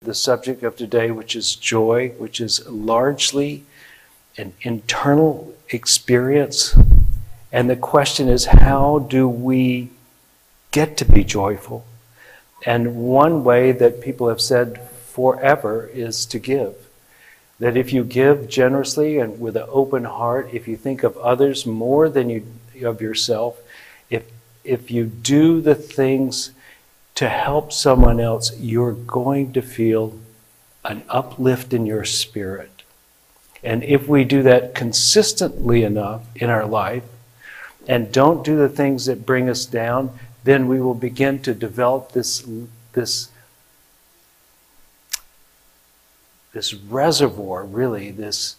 the subject of today, which is joy, which is largely an internal experience. And the question is, how do we get to be joyful? And one way that people have said forever is to give. That if you give generously and with an open heart, if you think of others more than you of yourself, if you do the things to help someone else, you're going to feel an uplift in your spirit. And if we do that consistently enough in our life and don't do the things that bring us down, then we will begin to develop this reservoir, really, this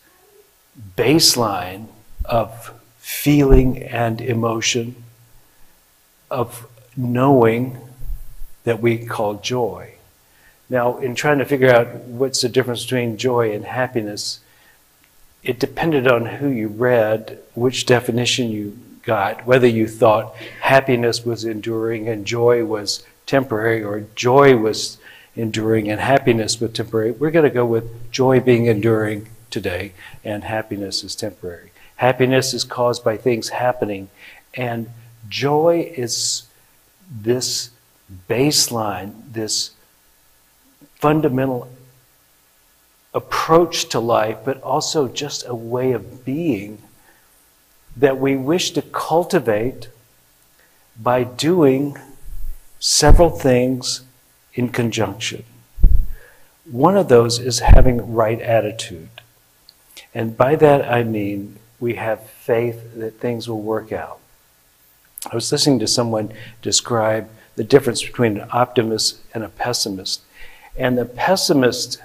baseline of feeling and emotion, of knowing, that we call joy. Now, in trying to figure out what's the difference between joy and happiness, it depended on who you read, which definition you got, whether you thought happiness was enduring and joy was temporary, or joy was enduring and happiness was temporary. We're going to go with joy being enduring today, and happiness is temporary. Happiness is caused by things happening, and joy is this baseline, this fundamental approach to life, but also just a way of being that we wish to cultivate by doing several things in conjunction. One of those is having right attitude. And by that I mean we have faith that things will work out. I was listening to someone describe the difference between an optimist and a pessimist. And the pessimist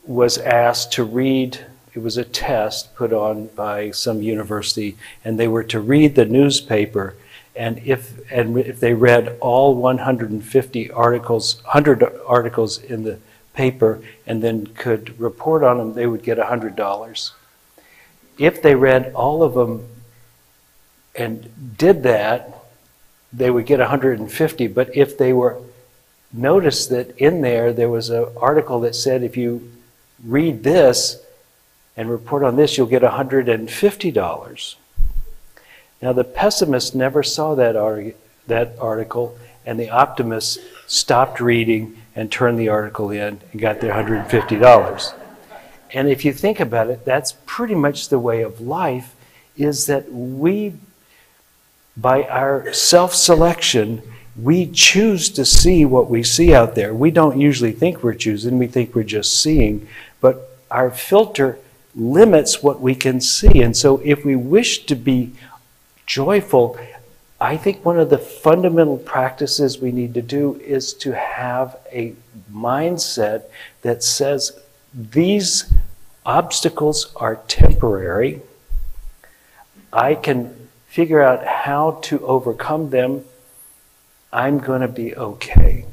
was asked to read, it was a test put on by some university, and they were to read the newspaper, and if they read all 150 articles, 100 articles in the paper, and then could report on them, they would get $100. If they read all of them and did that, they would get 150. But if they were noticed that in there was an article that said, if you read this and report on this, you'll get $150. Now the pessimist never saw that article, and the optimist stopped reading and turned the article in and got their $150. And if you think about it, that's pretty much the way of life, is that we, by our self-selection, we choose to see what we see out there. We don't usually think we're choosing, we think we're just seeing, but our filter limits what we can see. And so if we wish to be joyful, I think one of the fundamental practices we need to do is to have a mindset that says these obstacles are temporary. I can figure out how to overcome them. I'm going to be okay.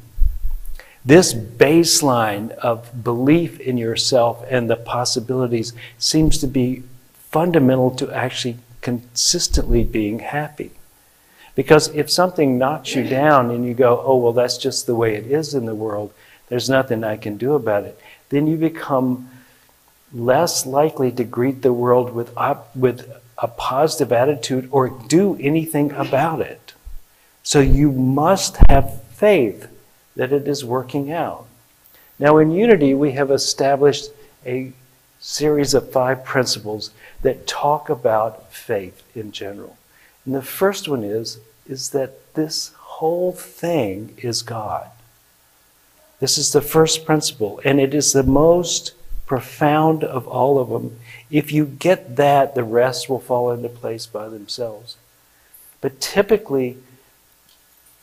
This baseline of belief in yourself and the possibilities seems to be fundamental to actually consistently being happy. Because if something knocks you down and you go, oh, well, that's just the way it is in the world, there's nothing I can do about it, then you become less likely to greet the world with a positive attitude or do anything about it. So you must have faith that it is working out. Now in Unity, we have established a series of 5 principles that talk about faith in general. And the first one is that this whole thing is God. This is the first principle, and it is the most profound of all of them. If you get that, the rest will fall into place by themselves. But typically,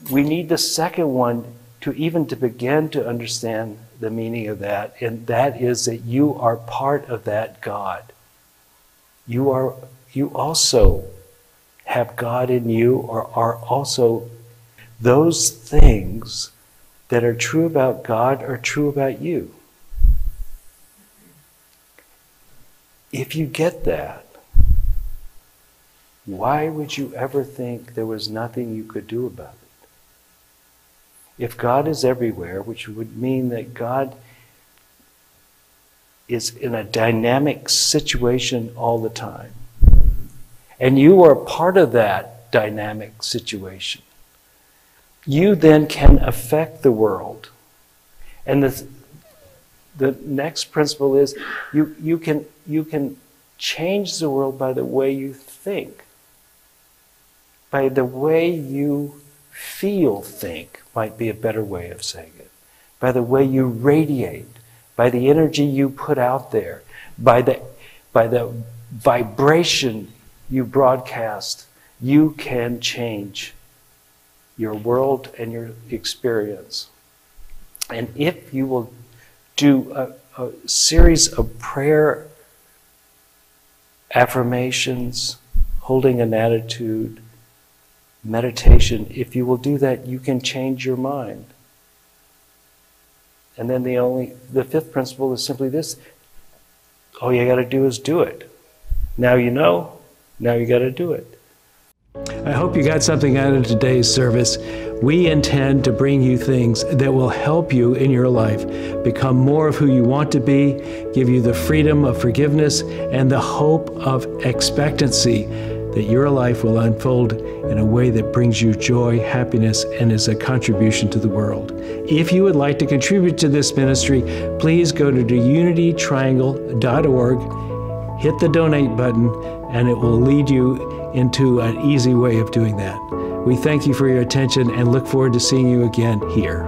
we need the second one to begin to understand the meaning of that, and that is that you are part of that God. You also have God in you, or are also those things that are true about God are true about you. If you get that, why would you ever think there was nothing you could do about it? If God is everywhere, which would mean that God is in a dynamic situation all the time, and you are part of that dynamic situation, you then can affect the world. And the next principle is you can change the world by the way you think, by the way you think might be a better way of saying it, by the way you radiate, by the energy you put out there, by the vibration you broadcast. You can change your world and your experience. And if you will do a series of prayer affirmations, holding an attitude, meditation, if you will do that, you can change your mind. And then the fifth principle is simply this: all you got to do is do it. Now you know, now you got to do it. I hope you got something out of today's service. We intend to bring you things that will help you in your life become more of who you want to be, give you the freedom of forgiveness and the hope of expectancy that your life will unfold in a way that brings you joy, happiness, and is a contribution to the world. If you would like to contribute to this ministry, please go to unitytriangle.org, hit the donate button, and it will lead you into an easy way of doing that. We thank you for your attention and look forward to seeing you again here.